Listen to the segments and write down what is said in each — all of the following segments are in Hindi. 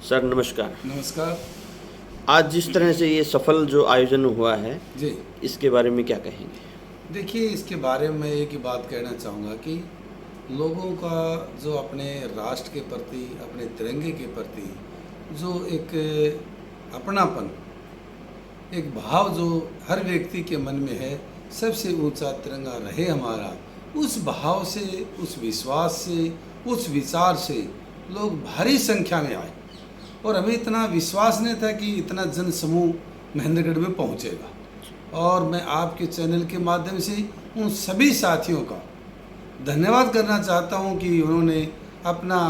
सर नमस्कार। नमस्कार आज जिस तरह से ये सफल जो आयोजन हुआ है जी। इसके बारे में क्या कहेंगे? देखिए, इसके बारे में मैं एक ही बात कहना चाहूँगा कि लोगों का जो अपने राष्ट्र के प्रति, अपने तिरंगे के प्रति जो एक अपनापन, एक भाव जो हर व्यक्ति के मन में है, सबसे ऊंचा तिरंगा रहे हमारा, उस भाव से, उस विश्वास से, उस विचार से लोग भारी संख्या में आए। और हमें इतना विश्वास नहीं था कि इतना जन समूह महेंद्रगढ़ में पहुंचेगा। और मैं आपके चैनल के माध्यम से उन सभी साथियों का धन्यवाद करना चाहता हूं कि उन्होंने अपना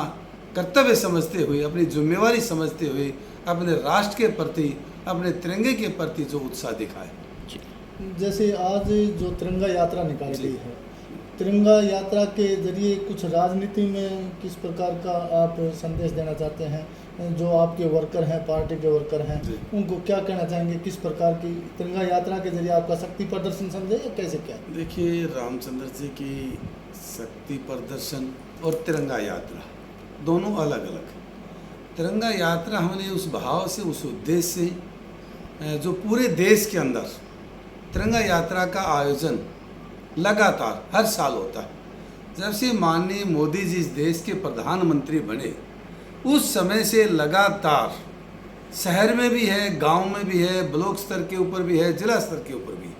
कर्तव्य समझते हुए, अपनी जिम्मेवारी समझते हुए अपने राष्ट्र के प्रति, अपने तिरंगे के प्रति जो उत्साह दिखाए। जैसे आज जो तिरंगा यात्रा निकाली गई है, तिरंगा यात्रा के जरिए कुछ राजनीति में किस प्रकार का आप संदेश देना चाहते हैं? जो आपके वर्कर हैं, पार्टी के वर्कर हैं, उनको क्या कहना चाहेंगे? किस प्रकार की तिरंगा यात्रा के जरिए आपका शक्ति प्रदर्शन समझे या कैसे क्या? देखिए, रामचंद्र जी की शक्ति प्रदर्शन और तिरंगा यात्रा दोनों अलग अलग है। तिरंगा यात्रा हमने उस भाव से, उस उद्देश्य से, जो पूरे देश के अंदर तिरंगा यात्रा का आयोजन लगातार हर साल होता है। जब से माननीय मोदी जी इस देश के प्रधानमंत्री बने, उस समय से लगातार शहर में भी है, गांव में भी है, ब्लॉक स्तर के ऊपर भी है, जिला स्तर के ऊपर भी है,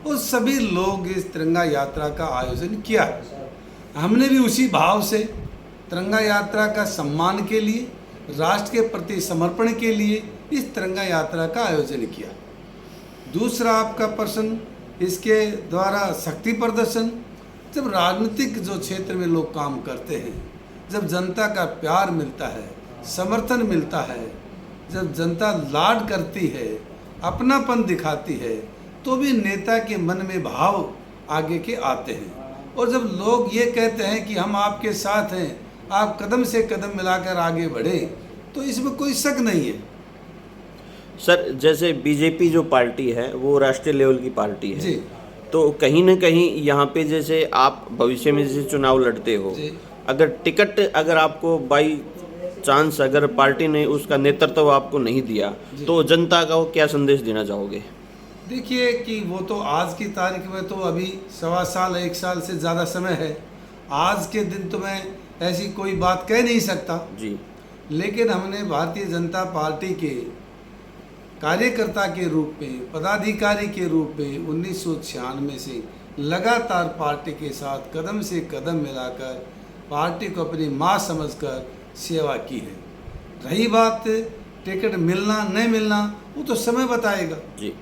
और सभी लोग इस तिरंगा यात्रा का आयोजन किया। हमने भी उसी भाव से तिरंगा यात्रा का सम्मान के लिए, राष्ट्र के प्रति समर्पण के लिए इस तिरंगा यात्रा का आयोजन किया। दूसरा आपका प्रश्न, इसके द्वारा शक्ति प्रदर्शन, जब राजनीतिक जो क्षेत्र में लोग काम करते हैं, जब जनता का प्यार मिलता है, समर्थन मिलता है, जब जनता लाड करती है, अपनापन दिखाती है, तो भी नेता के मन में भाव आगे के आते हैं। और जब लोग ये कहते हैं कि हम आपके साथ हैं, आप कदम से कदम मिलाकर आगे बढ़ें, तो इसमें कोई शक नहीं है। सर जैसे बीजेपी जो पार्टी है वो राष्ट्रीय लेवल की पार्टी है जी। तो कहीं ना कहीं यहाँ पे जैसे आप भविष्य में जैसे चुनाव लड़ते हो, अगर टिकट अगर आपको बाई चांस अगर पार्टी ने उसका नेतृत्व आपको नहीं दिया तो जनता का वो क्या संदेश देना चाहोगे? देखिए कि वो तो आज की तारीख में तो अभी 1.25 साल, 1 साल से ज़्यादा समय है। आज के दिन तो मैं ऐसी कोई बात कह नहीं सकता जी। लेकिन हमने भारतीय जनता पार्टी के कार्यकर्ता के रूप में, पदाधिकारी के रूप में 1996 से लगातार पार्टी के साथ कदम से कदम मिलाकर पार्टी को अपनी माँ समझकर सेवा की है। रही बात टिकट मिलना नहीं मिलना, वो तो समय बताएगा जी।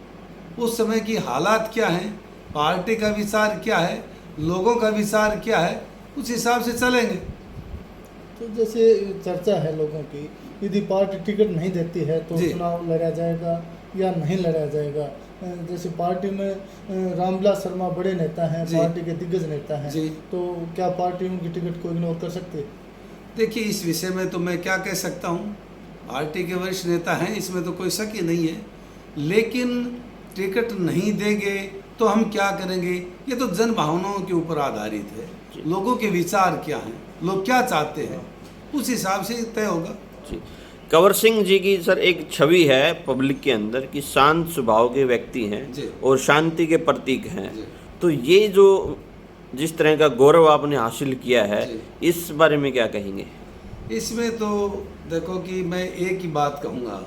उस समय की हालात क्या हैं, पार्टी का विचार क्या है, लोगों का विचार क्या है, उस हिसाब से चलेंगे। तो जैसे चर्चा है लोगों की, यदि पार्टी टिकट नहीं देती है तो चुनाव लड़ा जाएगा या नहीं लड़ा जाएगा? जैसे पार्टी में रामविलास शर्मा बड़े नेता हैं, पार्टी के दिग्गज नेता हैं, तो क्या पार्टी उनकी टिकट को इग्नोर कर सकती है? देखिए, इस विषय में तो मैं क्या कह सकता हूँ, पार्टी के वरिष्ठ नेता हैं, इसमें तो कोई शक ही नहीं है। लेकिन टिकट नहीं देंगे तो हम क्या करेंगे, ये तो जन भावनाओं के ऊपर आधारित है। लोगों के विचार क्या हैं, लोग क्या चाहते हैं, उस हिसाब से तय होगा। जी। कंवर सिंह जी की सर एक छवि है पब्लिक के अंदर कि शांत स्वभाव के व्यक्ति हैं और शांति के प्रतीक हैं, तो ये जो जिस तरह का गौरव आपने हासिल किया है, इस बारे में क्या कहेंगे? इसमें तो देखो कि मैं एक ही बात कहूँगा,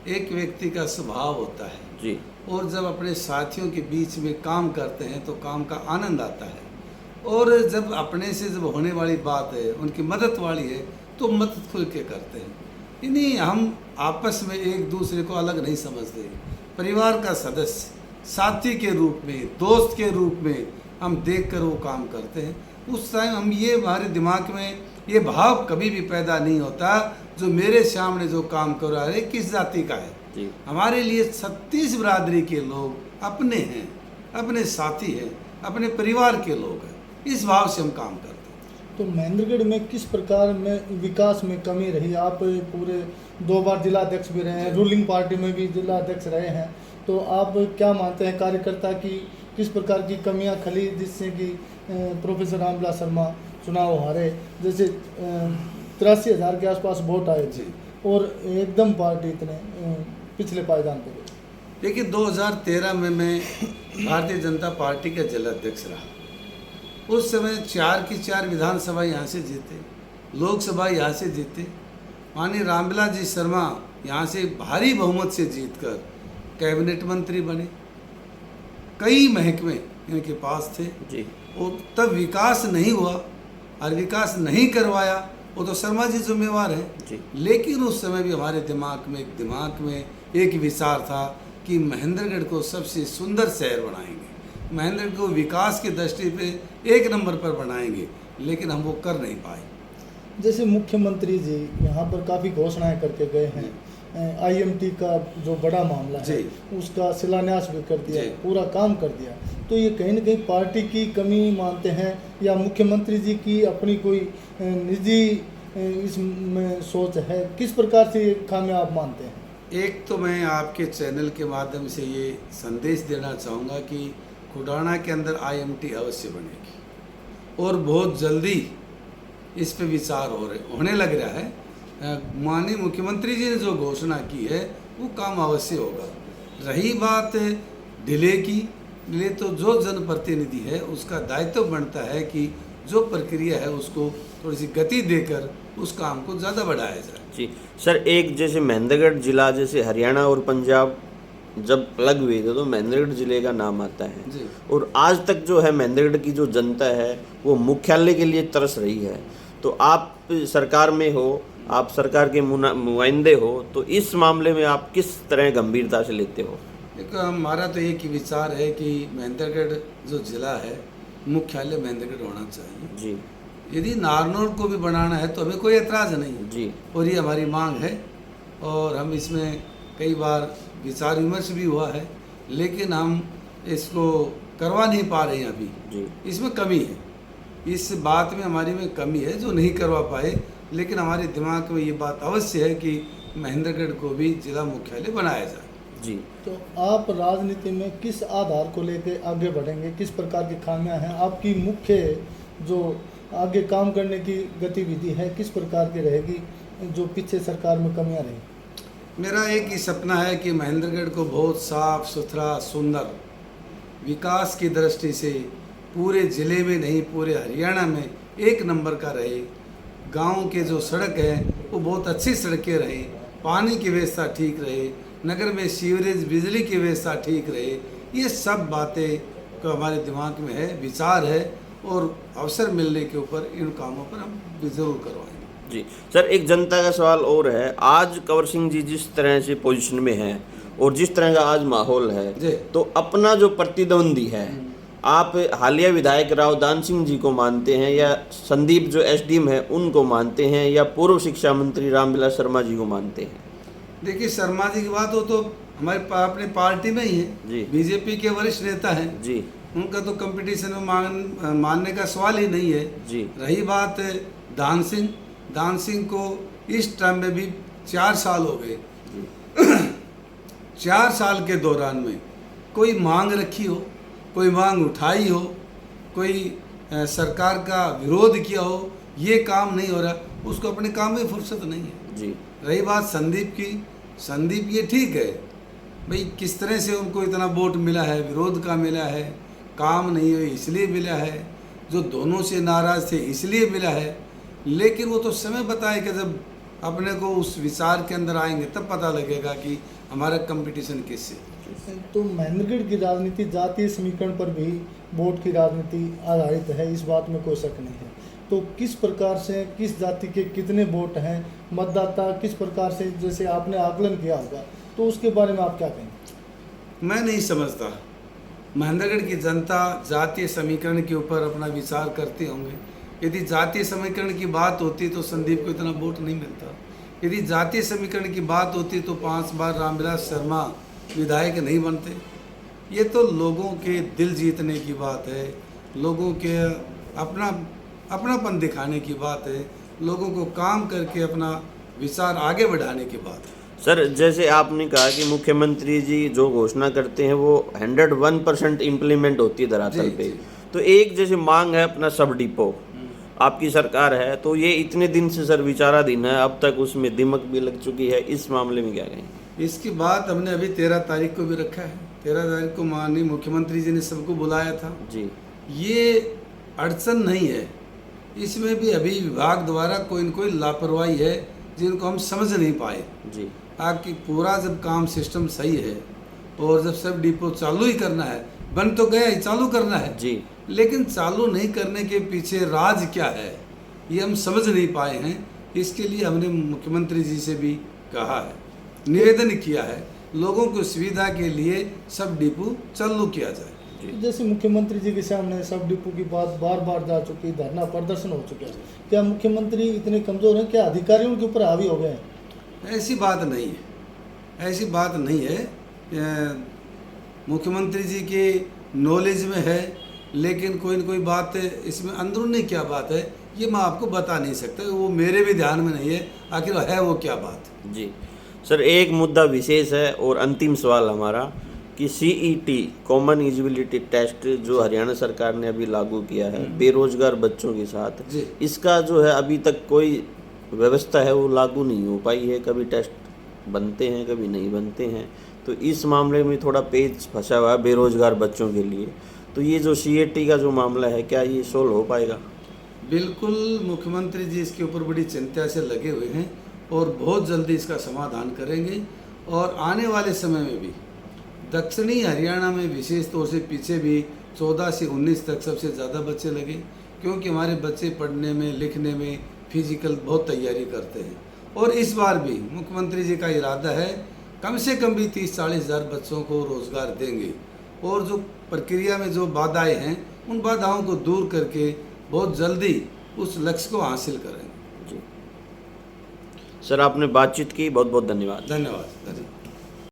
एक व्यक्ति का स्वभाव होता है जी, और जब अपने साथियों के बीच में काम करते हैं तो काम का आनंद आता है, और जब अपने से जब होने वाली बात है, उनकी मदद वाली है, तो मदद खुल के करते हैं। इन्हीं हम आपस में एक दूसरे को अलग नहीं समझते। परिवार का सदस्य, साथी के रूप में, दोस्त के रूप में हम देखकर वो काम करते हैं। उस टाइम हम ये, हमारे दिमाग में ये भाव कभी भी पैदा नहीं होता जो मेरे सामने जो काम कर रहा है किस जाति का है जी। हमारे लिए 36 बिरादरी के लोग अपने हैं, अपने साथी हैं, अपने परिवार के लोग हैं। इस भाव से हम काम करते हैं। तो महेंद्रगढ़ में किस प्रकार में विकास में कमी रही? आप पूरे 2 बार जिला अध्यक्ष भी रहे हैं, रूलिंग पार्टी में भी जिला अध्यक्ष रहे हैं, तो आप क्या मानते हैं कार्यकर्ता की किस प्रकार की कमियां खली जिससे कि प्रोफेसर रामविलास शर्मा चुनाव हारे? जैसे 83,000 के आसपास वोट आए थे, और एकदम पार्टी इतने पिछले पायदान पे गई? देखिए 2013 में मैं भारतीय जनता पार्टी का जिलाध्यक्ष रहा। उस समय 4 की 4 विधानसभा यहाँ से जीते, लोकसभा यहाँ से जीते। माननीय रामविलास जी शर्मा यहाँ से भारी बहुमत से जीतकर कैबिनेट मंत्री बने। कई महकमे इनके पास थे जी। और तब विकास नहीं हुआ और विकास नहीं करवाया, वो तो शर्मा जी जिम्मेवार हैं जी। लेकिन उस समय भी हमारे दिमाग में एक विचार था कि महेंद्रगढ़ को सबसे सुंदर शहर बनाएंगे, महेंद्रगढ़ को विकास की दृष्टि पे 1 नंबर पर बनाएंगे, लेकिन हम वो कर नहीं पाए। जैसे मुख्यमंत्री जी यहाँ पर काफ़ी घोषणाएं करके गए हैं, IMT का जो बड़ा मामला है उसका शिलान्यास भी कर दिया, पूरा काम कर दिया, तो ये कहीं ना कहीं पार्टी की कमी मानते हैं या मुख्यमंत्री जी की अपनी कोई निजी इसमें सोच है? किस प्रकार से ये कामयाब मानते हैं? एक तो मैं आपके चैनल के माध्यम से ये संदेश देना चाहूँगा कि खुडाना के अंदर IMT अवश्य बनेगी और बहुत जल्दी इस पे विचार होने लग रहा है। माननीय मुख्यमंत्री जी ने जो घोषणा की है वो काम अवश्य होगा। रही बात डिले की, डिले तो जो जनप्रतिनिधि है उसका दायित्व बनता है कि जो प्रक्रिया है उसको थोड़ी सी गति देकर उस काम को ज़्यादा बढ़ाया जाए। जी सर, एक जैसे महेंद्रगढ़ जिला, जैसे हरियाणा और पंजाब जब अलग हुए थे तो महेंद्रगढ़ जिले का नाम आता है जी। और आज तक जो है महेंद्रगढ़ की जो जनता है वो मुख्यालय के लिए तरस रही है। तो आप सरकार में हो, आप सरकार के नुमाइंदे हो, तो इस मामले में आप किस तरह गंभीरता से लेते हो? एक हमारा तो एक ही विचार है कि महेंद्रगढ़ जो जिला है मुख्यालय महेंद्रगढ़ होना चाहिए जी। यदि नारनौल को भी बनाना है तो हमें कोई एतराज़ नहीं है जी। और ये हमारी मांग है और हम इसमें कई बार विचार विमर्श भी हुआ है, लेकिन हम इसको करवा नहीं पा रहे हैं अभी जी। इसमें कमी है, इस बात में हमारी में कमी है जो नहीं करवा पाए, लेकिन हमारे दिमाग में ये बात अवश्य है कि महेंद्रगढ़ को भी जिला मुख्यालय बनाया जाए। जी। तो आप राजनीति में किस आधार को लेकर आगे बढ़ेंगे? किस प्रकार की खामियां हैं आपकी? मुख्य जो आगे काम करने की गतिविधि है किस प्रकार की रहेगी जो पीछे सरकार में कमियां रही? मेरा एक ही सपना है कि महेंद्रगढ़ को बहुत साफ सुथरा सुंदर विकास की दृष्टि से पूरे ज़िले में नहीं पूरे हरियाणा में 1 नंबर का रहे। गांव के जो सड़क है वो बहुत अच्छी सड़कें रहे, पानी की व्यवस्था ठीक रहे, नगर में सीवरेज बिजली की व्यवस्था ठीक रहे। ये सब बातें को हमारे दिमाग में है, विचार है और अवसर मिलने के ऊपर इन कामों पर हम ज़रूर करवाएंगे। जी सर, एक जनता का सवाल और है, आज कंवर सिंह जी जिस तरह से पोजीशन में हैं और जिस तरह का आज माहौल है, तो अपना जो प्रतिद्वंदी है, आप हालिया विधायक रावदान सिंह जी को मानते हैं या संदीप जो SDM है उनको मानते हैं या पूर्व शिक्षा मंत्री रामविलास शर्मा जी को मानते हैं? देखिए शर्मा जी की बात हो तो हमारे अपने पार्टी में ही है जी। बीजेपी के वरिष्ठ नेता हैं जी। उनका तो कंपटीशन में मानने का सवाल ही नहीं है जी। रही बात दान सिंह को इस टर्म में भी 4 साल हो गए 4 साल के दौरान में कोई मांग रखी हो, कोई मांग उठाई हो, कोई सरकार का विरोध किया हो, ये काम नहीं हो रहा, उसको अपने काम में फुर्सत नहीं है। जी। रही बात संदीप की, संदीप ये ठीक है भाई किस तरह से उनको इतना वोट मिला है, विरोध का मिला है, काम नहीं हुई इसलिए मिला है, जो दोनों से नाराज़ थे इसलिए मिला है, लेकिन वो तो समय बताए कि जब अपने को उस विचार के अंदर आएंगे तब पता लगेगा कि हमारा कंपटीशन किससे। तो महेंद्रगढ़ की राजनीति जातीय समीकरण पर भी वोट की राजनीति आधारित है, इस बात में कोई शक नहीं है। तो किस प्रकार से किस जाति के कितने वोट हैं, मतदाता किस प्रकार से, जैसे आपने आकलन किया होगा, तो उसके बारे में आप क्या कहेंगे? मैं नहीं समझता महेंद्रगढ़ की जनता जातीय समीकरण के ऊपर अपना विचार करते होंगे। यदि जातीय समीकरण की बात होती तो संदीप को इतना वोट नहीं मिलता। यदि जातीय समीकरण की बात होती तो 5 बार रामविलास शर्मा विधायक नहीं बनते। ये तो लोगों के दिल जीतने की बात है, लोगों के अपनापन दिखाने की बात है, लोगों को काम करके अपना विचार आगे बढ़ाने की बात है। सर, जैसे आपने कहा कि मुख्यमंत्री जी जो घोषणा करते हैं वो 101% इम्प्लीमेंट होती है धरातल पे, तो एक जैसे मांग है अपना सब डिपो, आपकी सरकार है, तो ये इतने दिन से सर विचाराधीन है, अब तक उसमें दिमक भी लग चुकी है, इस मामले में क्या कहेंगे? इसकी बात हमने अभी 13 तारीख को भी रखा है। 13 तारीख को माननीय मुख्यमंत्री जी ने सबको बुलाया था जी ये अड़चन नहीं है, इसमें भी अभी विभाग द्वारा कोई न कोई लापरवाही है जिनको हम समझ नहीं पाए। जी आपकी पूरा जब काम सिस्टम सही है और जब सब डिपो चालू ही करना है, बन तो गया ही, चालू करना है जी लेकिन चालू नहीं करने के पीछे राज क्या है ये हम समझ नहीं पाए हैं। इसके लिए हमने मुख्यमंत्री जी से भी कहा है, निवेदन किया है, लोगों को सुविधा के लिए सब डिपो चालू किया जाए। जैसे मुख्यमंत्री जी के सामने सब डिपो की बात बार बार जा चुकी, धरना प्रदर्शन हो चुका है, क्या मुख्यमंत्री इतने कमजोर हैं, क्या अधिकारियों के ऊपर हावी हो गए हैं? ऐसी बात नहीं है, ऐसी बात नहीं है। मुख्यमंत्री जी के नॉलेज में है, लेकिन कोई न कोई बात इसमें अंदरूनी क्या बात है ये मैं आपको बता नहीं सकता, वो मेरे भी ध्यान में नहीं है, आखिर है वो क्या बात। जी सर, एक मुद्दा विशेष है और अंतिम सवाल हमारा कि CET कॉमन एलिजिबिलिटी टेस्ट जो हरियाणा सरकार ने अभी लागू किया है बेरोजगार बच्चों के साथ, जी। इसका जो है अभी तक कोई व्यवस्था है वो लागू नहीं हो पाई है, कभी टेस्ट बनते हैं कभी नहीं बनते हैं, तो इस मामले में थोड़ा पेच फंसा हुआ है बेरोजगार बच्चों के लिए। तो ये जो CET का जो मामला है क्या ये सोल्व हो पाएगा? बिल्कुल, मुख्यमंत्री जी इसके ऊपर बड़ी चिंता से लगे हुए हैं और बहुत जल्दी इसका समाधान करेंगे। और आने वाले समय में भी दक्षिणी हरियाणा में विशेष तौर से पीछे भी 14 से 19 तक सबसे ज़्यादा बच्चे लगे, क्योंकि हमारे बच्चे पढ़ने में लिखने में फिजिकल बहुत तैयारी करते हैं। और इस बार भी मुख्यमंत्री जी का इरादा है कम से कम भी 30-40 हज़ार बच्चों को रोज़गार देंगे और जो प्रक्रिया में जो बाधाएं हैं उन बाधाओं को दूर करके बहुत जल्दी उस लक्ष्य को हासिल करेंगे। जी सर, आपने बातचीत की, बहुत बहुत धन्यवाद। धन्यवाद।